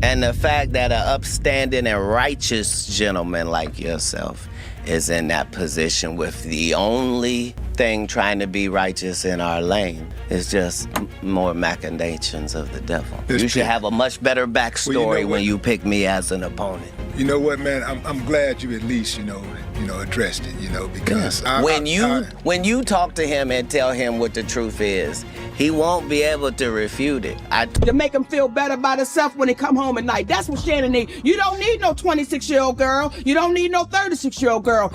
And the fact that an upstanding and righteous gentleman like yourself is in that position with the only thing trying to be righteous in our lane is just more machinations of the devil. You should have a much better backstory when you pick me as an opponent. You know what, man? I'm glad you at least, addressed it, because when you talk to him and tell him what the truth is, he won't be able to refute it. To make him feel better about himself when he come home at night. That's what Shannon needs. You don't need no 26-year-old girl. You don't need no 36-year-old girl.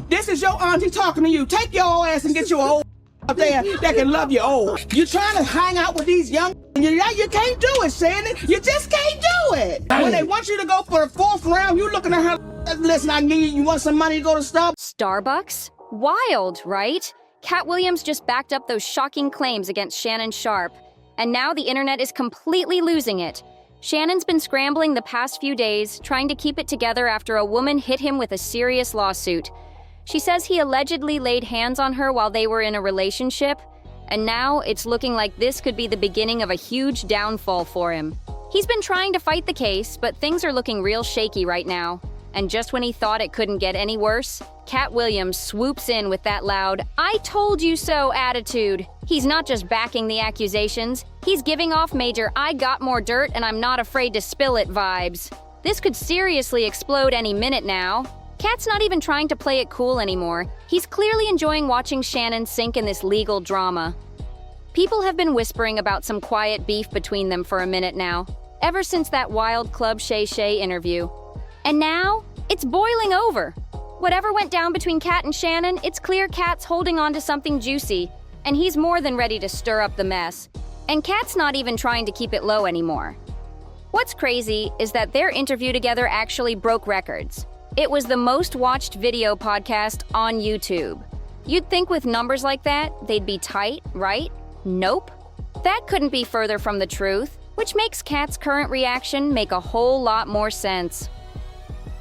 This is your auntie talking to you. Take your ass and get your old up there that can love you old. You're trying to hang out with these young you can't do it, Shannon. You just can't do it. When they want you to go for the 4th round, you looking at her, listen, I need you want some money to go to Starbucks? Wild, right? Katt Williams just backed up those shocking claims against Shannon Sharpe, and now the internet is completely losing it. Shannon's been scrambling the past few days, trying to keep it together after a woman hit him with a serious lawsuit. She says he allegedly laid hands on her while they were in a relationship, and now it's looking like this could be the beginning of a huge downfall for him. He's been trying to fight the case, but things are looking real shaky right now. And just when he thought it couldn't get any worse, Katt Williams swoops in with that loud, "I told you so" attitude. He's not just backing the accusations, he's giving off major "I got more dirt and I'm not afraid to spill it" vibes. This could seriously explode any minute now. Katt's not even trying to play it cool anymore. He's clearly enjoying watching Shannon sink in this legal drama. People have been whispering about some quiet beef between them for a minute now, ever since that wild Club Shay Shay interview. And now, it's boiling over. Whatever went down between Katt and Shannon, it's clear Katt's holding on to something juicy, and he's more than ready to stir up the mess. And Katt's not even trying to keep it low anymore. What's crazy is that their interview together actually broke records. It was the most watched video podcast on YouTube. You'd think with numbers like that, they'd be tight, right? Nope. That couldn't be further from the truth, which makes Katt's current reaction make a whole lot more sense.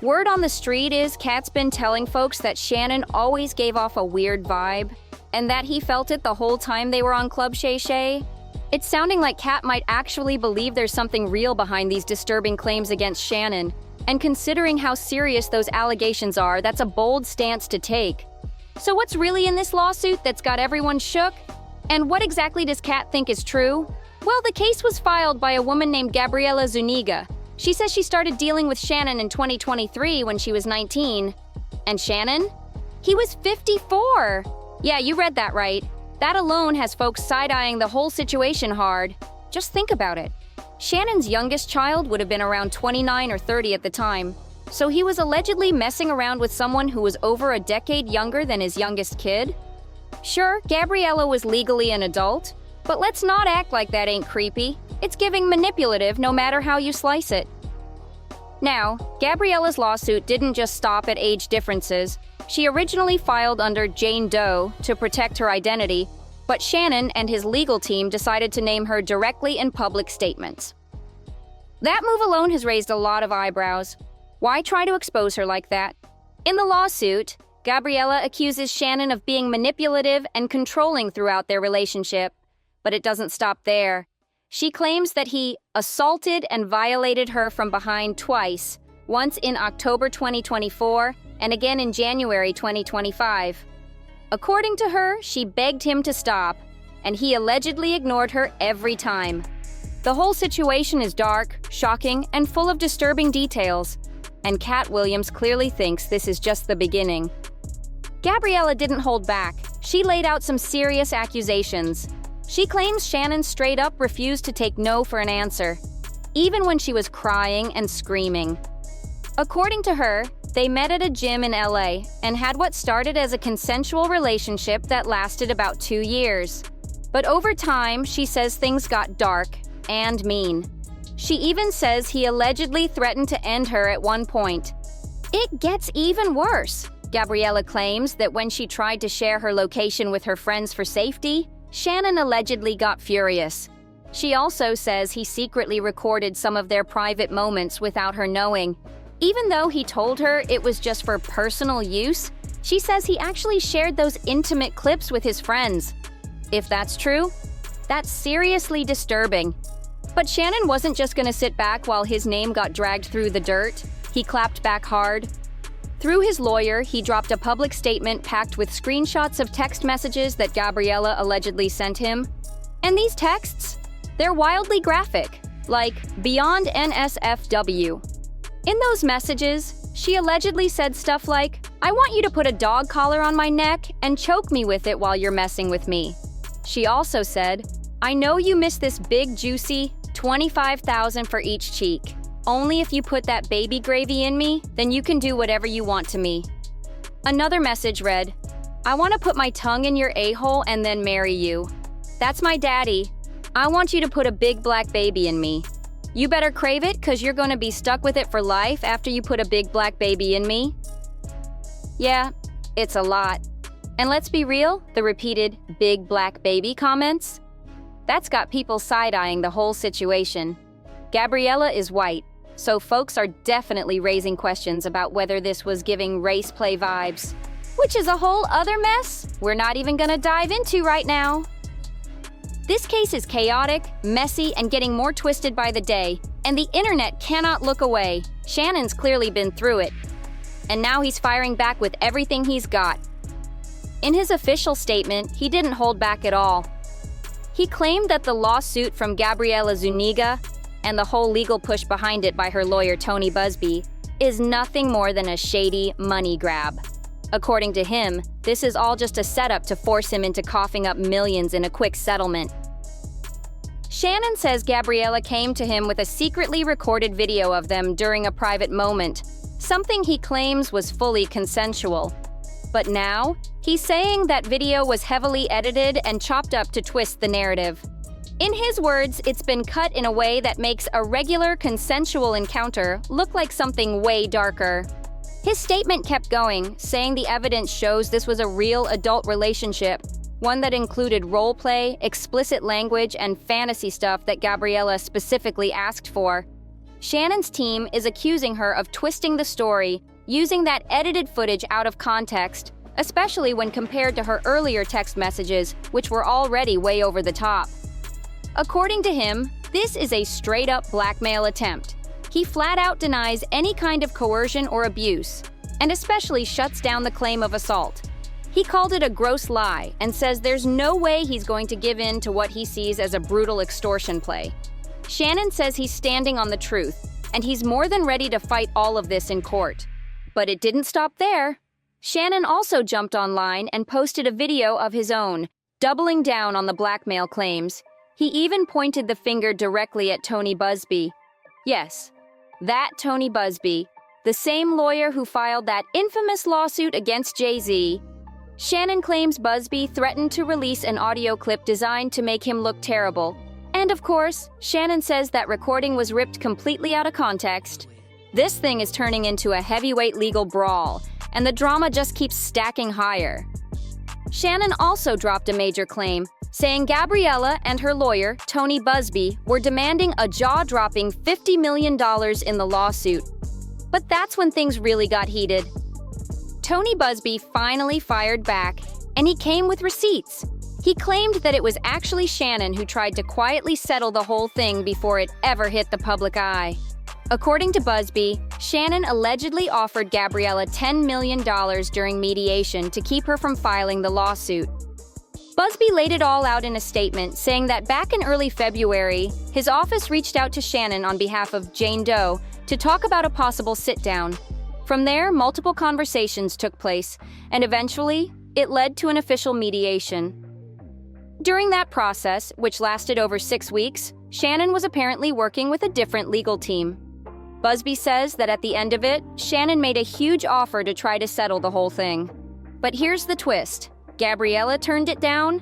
Word on the street is Katt's been telling folks that Shannon always gave off a weird vibe, and that he felt it the whole time they were on Club Shay Shay. It's sounding like Katt might actually believe there's something real behind these disturbing claims against Shannon. And considering how serious those allegations are, that's a bold stance to take. So what's really in this lawsuit that's got everyone shook? And what exactly does Katt think is true? Well, the case was filed by a woman named Gabriela Zuniga. She says she started dealing with Shannon in 2023 when she was 19. And Shannon? He was 54! Yeah, you read that right. That alone has folks side-eyeing the whole situation hard. Just think about it. Shannon's youngest child would have been around 29 or 30 at the time, so he was allegedly messing around with someone who was over a decade younger than his youngest kid? Sure, Gabriella was legally an adult, but let's not act like that ain't creepy. It's giving manipulative no matter how you slice it. Now, Gabriella's lawsuit didn't just stop at age differences. She originally filed under Jane Doe to protect her identity, but Shannon and his legal team decided to name her directly in public statements. That move alone has raised a lot of eyebrows. Why try to expose her like that? In the lawsuit, Gabriella accuses Shannon of being manipulative and controlling throughout their relationship. But it doesn't stop there. She claims that he assaulted and violated her from behind twice, once in October 2024 and again in January 2025. According to her, she begged him to stop, and he allegedly ignored her every time. The whole situation is dark, shocking, and full of disturbing details, and Katt Williams clearly thinks this is just the beginning. Gabriella didn't hold back. She laid out some serious accusations. She claims Shannon straight up refused to take no for an answer, even when she was crying and screaming. According to her, they met at a gym in LA and had what started as a consensual relationship that lasted about 2 years. But over time, she says things got dark and mean. She even says he allegedly threatened to end her at one point. It gets even worse. Gabriella claims that when she tried to share her location with her friends for safety, Shannon allegedly got furious. She also says he secretly recorded some of their private moments without her knowing. Even though he told her it was just for personal use, she says he actually shared those intimate clips with his friends. If that's true, that's seriously disturbing. But Shannon wasn't just gonna sit back while his name got dragged through the dirt. He clapped back hard. Through his lawyer, he dropped a public statement packed with screenshots of text messages that Gabriella allegedly sent him. And these texts? They're wildly graphic, like beyond NSFW. In those messages, she allegedly said stuff like, "I want you to put a dog collar on my neck and choke me with it while you're messing with me." She also said, "I know you miss this big juicy 25,000 for each cheek. Only if you put that baby gravy in me, then you can do whatever you want to me." Another message read, "I want to put my tongue in your a-hole and then marry you. That's my daddy. I want you to put a big black baby in me. You better crave it, cause you're gonna be stuck with it for life after you put a big black baby in me." Yeah, it's a lot. And let's be real, the repeated "big black baby" comments? That's got people side-eyeing the whole situation. Gabriella is white, so folks are definitely raising questions about whether this was giving race play vibes, which is a whole other mess we're not even gonna dive into right now. This case is chaotic, messy, and getting more twisted by the day, and the internet cannot look away. Shannon's clearly been through it, and now he's firing back with everything he's got. In his official statement, he didn't hold back at all. He claimed that the lawsuit from Gabriella Zuniga and the whole legal push behind it by her lawyer Tony Busby is nothing more than a shady money grab. According to him, this is all just a setup to force him into coughing up millions in a quick settlement. Shannon says Gabriella came to him with a secretly recorded video of them during a private moment, something he claims was fully consensual. But now, he's saying that video was heavily edited and chopped up to twist the narrative. In his words, it's been cut in a way that makes a regular consensual encounter look like something way darker. His statement kept going, saying the evidence shows this was a real adult relationship, one that included role play, explicit language, and fantasy stuff that Gabriella specifically asked for. Shannon's team is accusing her of twisting the story, using that edited footage out of context, especially when compared to her earlier text messages, which were already way over the top. According to him, this is a straight-up blackmail attempt. He flat out denies any kind of coercion or abuse, and especially shuts down the claim of assault. He called it a gross lie and says there's no way he's going to give in to what he sees as a brutal extortion play. Shannon says he's standing on the truth, and he's more than ready to fight all of this in court. But it didn't stop there. Shannon also jumped online and posted a video of his own, doubling down on the blackmail claims. He even pointed the finger directly at Tony Busby. Yes, that Tony Busby, the same lawyer who filed that infamous lawsuit against Jay-Z. Shannon claims Busby threatened to release an audio clip designed to make him look terrible. And of course, Shannon says that recording was ripped completely out of context. This thing is turning into a heavyweight legal brawl, and the drama just keeps stacking higher. Shannon also dropped a major claim, saying Gabriella and her lawyer, Tony Busby, were demanding a jaw-dropping $50 million in the lawsuit. But that's when things really got heated. Tony Busby finally fired back, and he came with receipts. He claimed that it was actually Shannon who tried to quietly settle the whole thing before it ever hit the public eye. According to Busby, Shannon allegedly offered Gabriella $10 million during mediation to keep her from filing the lawsuit. Busby laid it all out in a statement, saying that back in early February, his office reached out to Shannon on behalf of Jane Doe to talk about a possible sit-down. From there, multiple conversations took place, and eventually, it led to an official mediation. During that process, which lasted over 6 weeks, Shannon was apparently working with a different legal team. Busby says that at the end of it, Shannon made a huge offer to try to settle the whole thing. But here's the twist. Gabriella turned it down.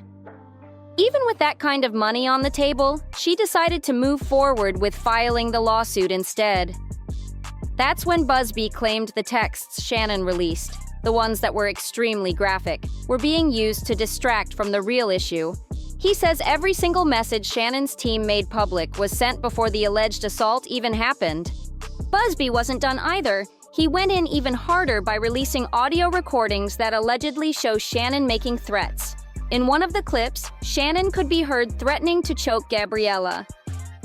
Even with that kind of money on the table, she decided to move forward with filing the lawsuit instead. That's when Busby claimed the texts Shannon released, the ones that were extremely graphic, were being used to distract from the real issue. He says every single message Shannon's team made public was sent before the alleged assault even happened. Busby wasn't done either. He went in even harder by releasing audio recordings that allegedly show Shannon making threats. In one of the clips, Shannon could be heard threatening to choke Gabriella.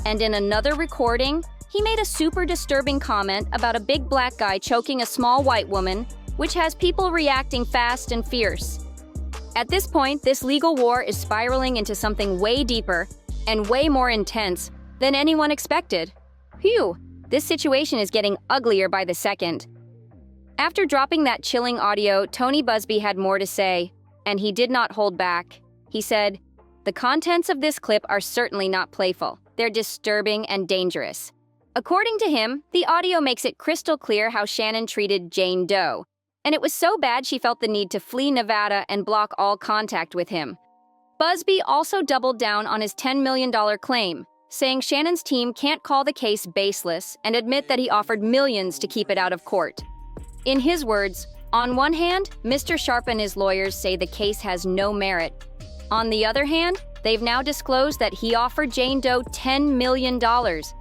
And in another recording, he made a super disturbing comment about a big black guy choking a small white woman, which has people reacting fast and fierce. At this point, this legal war is spiraling into something way deeper and way more intense than anyone expected. Phew, this situation is getting uglier by the second. After dropping that chilling audio, Tony Busby had more to say, and he did not hold back. He said, "The contents of this clip are certainly not playful. They're disturbing and dangerous." According to him, the audio makes it crystal clear how Shannon treated Jane Doe, and it was so bad she felt the need to flee Nevada and block all contact with him. Busby also doubled down on his $10 million claim, saying Shannon's team can't call the case baseless and admit that he offered millions to keep it out of court. In his words, on one hand, Mr. Sharpe and his lawyers say the case has no merit. On the other hand, they've now disclosed that he offered Jane Doe $10 million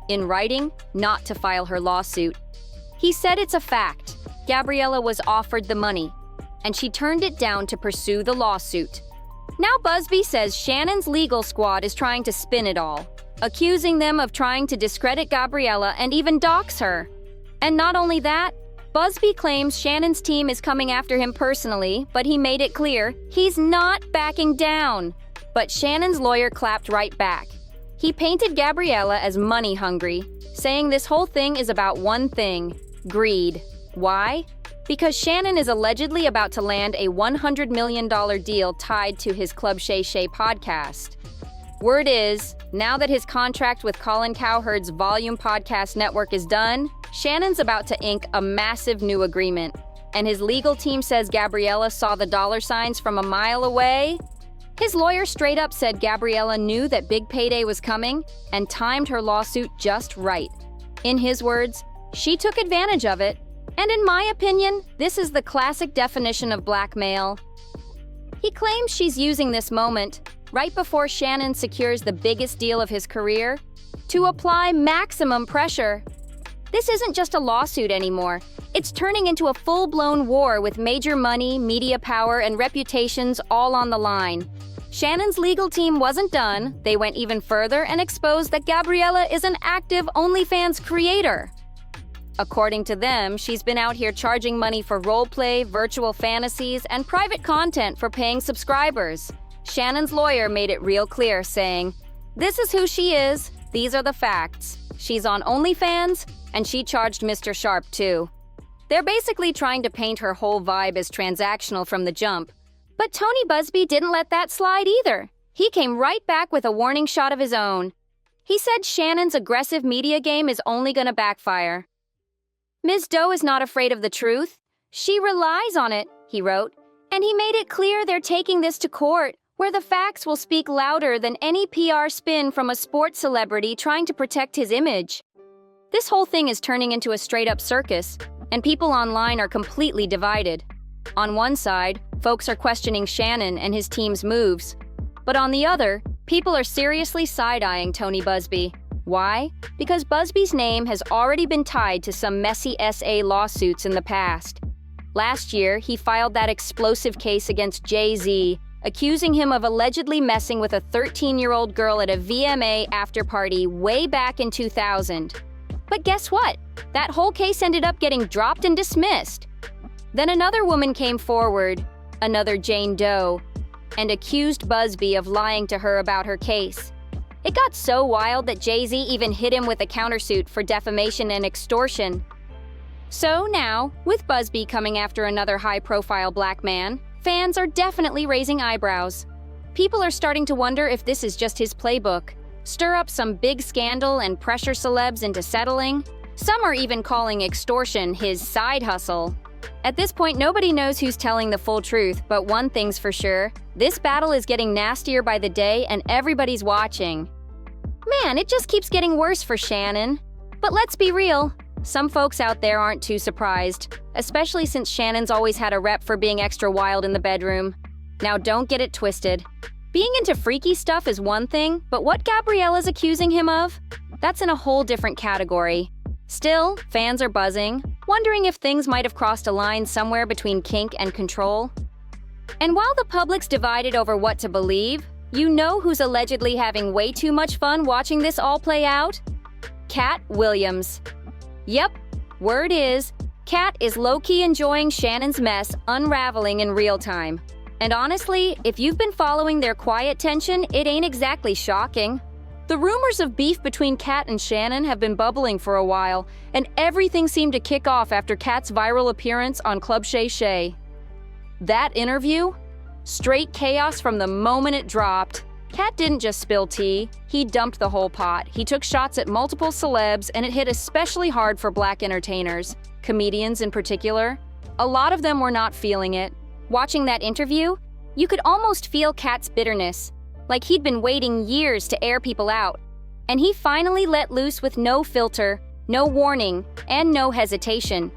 in writing not to file her lawsuit. He said it's a fact. Gabriella was offered the money, and she turned it down to pursue the lawsuit. Now Busby says Shannon's legal squad is trying to spin it all, accusing them of trying to discredit Gabriella and even dox her. And not only that, Busby claims Shannon's team is coming after him personally, but he made it clear he's not backing down. But Shannon's lawyer clapped right back. He painted Gabriella as money-hungry, saying this whole thing is about one thing: greed. Why? Because Shannon is allegedly about to land a $100 million deal tied to his Club Shay Shay podcast. Word is, now that his contract with Colin Cowherd's Volume Podcast Network is done, Shannon's about to ink a massive new agreement. And his legal team says Gabriella saw the dollar signs from a mile away. His lawyer straight up said Gabriella knew that big payday was coming and timed her lawsuit just right. In his words, she took advantage of it. And in my opinion, this is the classic definition of blackmail. He claims she's using this moment, right before Shannon secures the biggest deal of his career, to apply maximum pressure. This isn't just a lawsuit anymore. It's turning into a full-blown war with major money, media power, and reputations all on the line. Shannon's legal team wasn't done. They went even further and exposed that Gabriella is an active OnlyFans creator. According to them, she's been out here charging money for roleplay, virtual fantasies, and private content for paying subscribers. Shannon's lawyer made it real clear, saying, "This is who she is. These are the facts. She's on OnlyFans, and she charged Mr. Sharpe too." They're basically trying to paint her whole vibe as transactional from the jump. But Tony Busby didn't let that slide either. He came right back with a warning shot of his own. He said Shannon's aggressive media game is only gonna backfire. "Ms. Doe is not afraid of the truth. She relies on it," he wrote. And he made it clear they're taking this to court, where the facts will speak louder than any PR spin from a sports celebrity trying to protect his image. This whole thing is turning into a straight-up circus, and people online are completely divided. On one side, folks are questioning Shannon and his team's moves. But on the other, people are seriously side-eyeing Tony Busby. Why? Because Busby's name has already been tied to some messy SA lawsuits in the past. Last year, he filed that explosive case against Jay-Z, accusing him of allegedly messing with a 13-year-old girl at a VMA after-party way back in 2000. But guess what? That whole case ended up getting dropped and dismissed. Then another woman came forward, another Jane Doe, and accused Busby of lying to her about her case. It got so wild that Jay-Z even hit him with a countersuit for defamation and extortion. So now, with Busby coming after another high-profile black man, fans are definitely raising eyebrows. People are starting to wonder if this is just his playbook. Stir up some big scandal and pressure celebs into settling. Some are even calling extortion his side hustle. At this point, nobody knows who's telling the full truth, but one thing's for sure, this battle is getting nastier by the day and everybody's watching. Man, it just keeps getting worse for Shannon. But let's be real, some folks out there aren't too surprised, especially since Shannon's always had a rep for being extra wild in the bedroom. Now don't get it twisted. Being into freaky stuff is one thing, but what Gabriella's accusing him of? That's in a whole different category. Still, fans are buzzing, wondering if things might have crossed a line somewhere between kink and control. And while the public's divided over what to believe, You know who's allegedly having way too much fun watching this all play out? Katt Williams. Yep, word is, Katt is low-key enjoying Shannon's mess unraveling in real time. And honestly, if you've been following their quiet tension, it ain't exactly shocking. The rumors of beef between Katt and Shannon have been bubbling for a while, and everything seemed to kick off after Katt's viral appearance on Club Shay Shay. That interview? Straight chaos from the moment it dropped. Katt didn't just spill tea, he dumped the whole pot. He took shots at multiple celebs, and it hit especially hard for Black entertainers, comedians in particular. A lot of them were not feeling it. Watching that interview, you could almost feel Katt's bitterness, like he'd been waiting years to air people out. And he finally let loose with no filter, no warning, and no hesitation.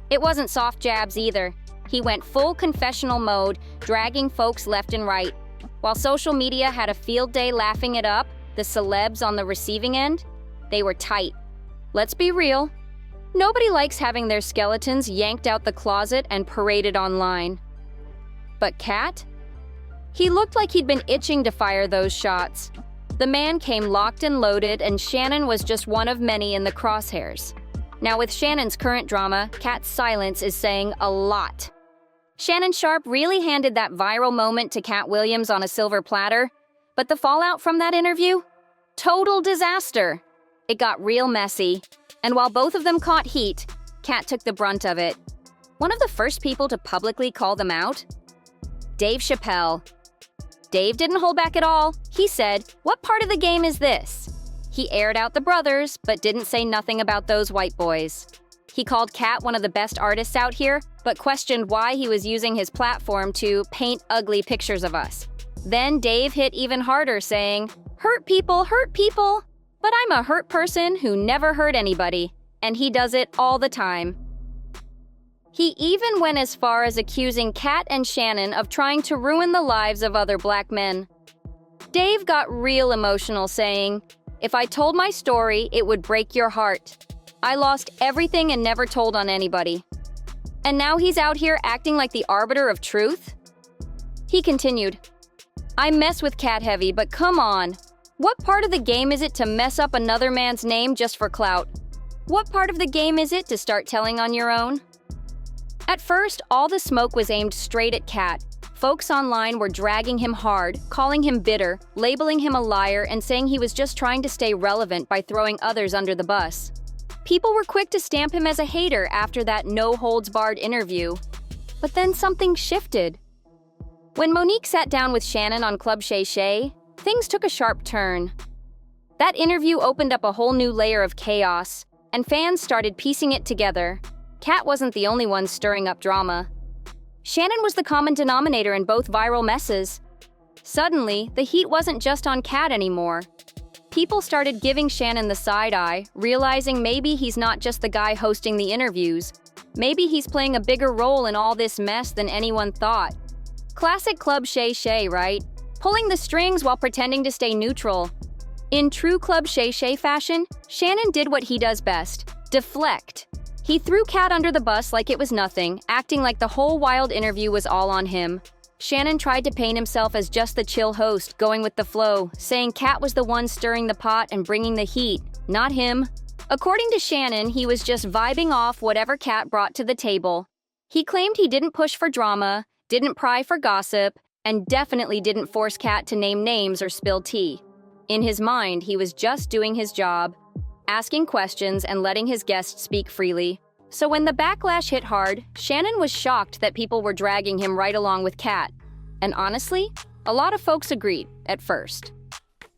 It wasn't soft jabs either. He went full confessional mode, dragging folks left and right. While social media had a field day laughing it up, the celebs on the receiving end, they were tight. Let's be real. Nobody likes having their skeletons yanked out the closet and paraded online. But Katt? He looked like he'd been itching to fire those shots. The man came locked and loaded, and Shannon was just one of many in the crosshairs. Now with Shannon's current drama, Katt's silence is saying a lot. Shannon Sharpe really handed that viral moment to Katt Williams on a silver platter, but the fallout from that interview? Total disaster. It got real messy, and while both of them caught heat, Katt took the brunt of it. One of the first people to publicly call them out? Dave Chappelle. Dave didn't hold back at all. He said, "What part of the game is this?" He aired out the brothers, but didn't say nothing about those white boys. He called Katt one of the best artists out here, but questioned why he was using his platform to paint ugly pictures of us. Then Dave hit even harder, saying, hurt people, but I'm a hurt person who never hurt anybody, and he does it all the time." He even went as far as accusing Katt and Shannon of trying to ruin the lives of other Black men. Dave got real emotional, saying, "If I told my story, it would break your heart. I lost everything and never told on anybody." And now he's out here acting like the arbiter of truth? He continued, "I mess with Katt heavy, but come on. What part of the game is it to mess up another man's name just for clout? What part of the game is it to start telling on your own?" At first, all the smoke was aimed straight at Katt. Folks online were dragging him hard, calling him bitter, labeling him a liar, and saying he was just trying to stay relevant by throwing others under the bus. People were quick to stamp him as a hater after that no-holds-barred interview. But then something shifted. When Monique sat down with Shannon on Club Shay Shay, things took a sharp turn. That interview opened up a whole new layer of chaos, and fans started piecing it together. Katt wasn't the only one stirring up drama. Shannon was the common denominator in both viral messes. Suddenly, the heat wasn't just on Katt anymore. People started giving Shannon the side eye, realizing maybe he's not just the guy hosting the interviews. Maybe he's playing a bigger role in all this mess than anyone thought. Classic Club Shay Shay, right? Pulling the strings while pretending to stay neutral. In true Club Shay Shay fashion, Shannon did what he does best: deflect. He threw Katt under the bus like it was nothing, acting like the whole wild interview was all on him. Shannon tried to paint himself as just the chill host, going with the flow, saying Katt was the one stirring the pot and bringing the heat, not him. According to Shannon, he was just vibing off whatever Katt brought to the table. He claimed he didn't push for drama, didn't pry for gossip, and definitely didn't force Katt to name names or spill tea. In his mind, he was just doing his job, asking questions and letting his guests speak freely. So when the backlash hit hard, Shannon was shocked that people were dragging him right along with Katt. And honestly, a lot of folks agreed, at first.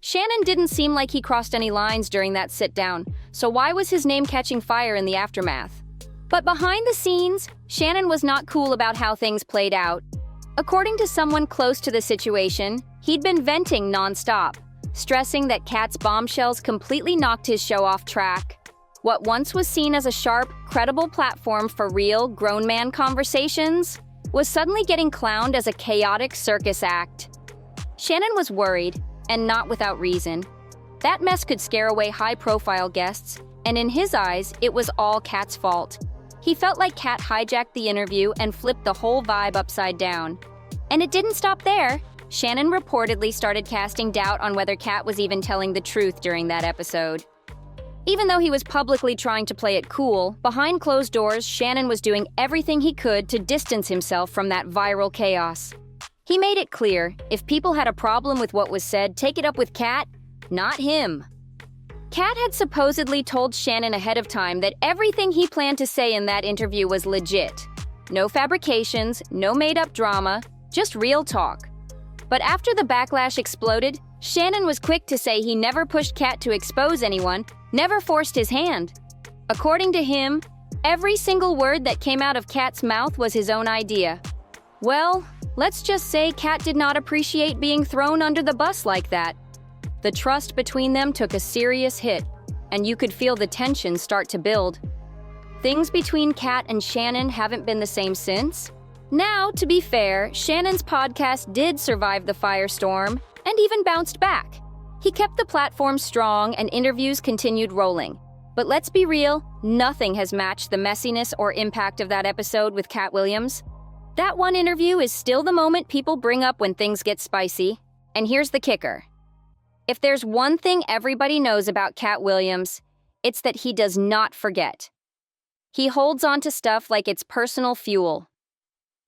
Shannon didn't seem like he crossed any lines during that sit-down, so why was his name catching fire in the aftermath? But behind the scenes, Shannon was not cool about how things played out. According to someone close to the situation, he'd been venting nonstop, stressing that Katt's bombshells completely knocked his show off track. What once was seen as a sharp, credible platform for real, grown-man conversations was suddenly getting clowned as a chaotic circus act. Shannon was worried, and not without reason. That mess could scare away high-profile guests, and in his eyes, it was all Katt's fault. He felt like Katt hijacked the interview and flipped the whole vibe upside down. And it didn't stop there. Shannon reportedly started casting doubt on whether Katt was even telling the truth during that episode. Even though he was publicly trying to play it cool, behind closed doors, Shannon was doing everything he could to distance himself from that viral chaos. He made it clear, if people had a problem with what was said, take it up with Katt, not him. Katt had supposedly told Shannon ahead of time that everything he planned to say in that interview was legit. No fabrications, no made-up drama, just real talk. But after the backlash exploded, Shannon was quick to say he never pushed Katt to expose anyone, never forced his hand. According to him, every single word that came out of Katt's mouth was his own idea. Well, let's just say Katt did not appreciate being thrown under the bus like that. The trust between them took a serious hit, and you could feel the tension start to build. Things between Katt and Shannon haven't been the same since. Now, to be fair, Shannon's podcast did survive the firestorm and even bounced back. He kept the platform strong and interviews continued rolling. But let's be real, nothing has matched the messiness or impact of that episode with Katt Williams. That one interview is still the moment people bring up when things get spicy. And here's the kicker. If there's one thing everybody knows about Katt Williams, it's that he does not forget. He holds on to stuff like it's personal fuel.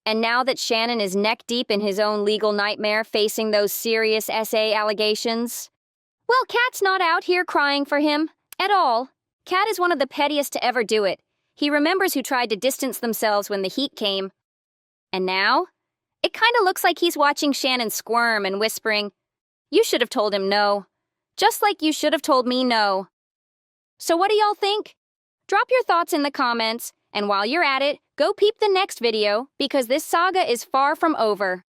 And now that Shannon is neck-deep in his own legal nightmare facing those serious SA allegations, well, Katt's not out here crying for him, at all. Katt is one of the pettiest to ever do it. He remembers who tried to distance themselves when the heat came. And now, it kinda looks like he's watching Shannon squirm and whispering, "You should have told him no. Just like you should have told me no." So what do y'all think? Drop your thoughts in the comments, and while you're at it, go peep the next video, because this saga is far from over.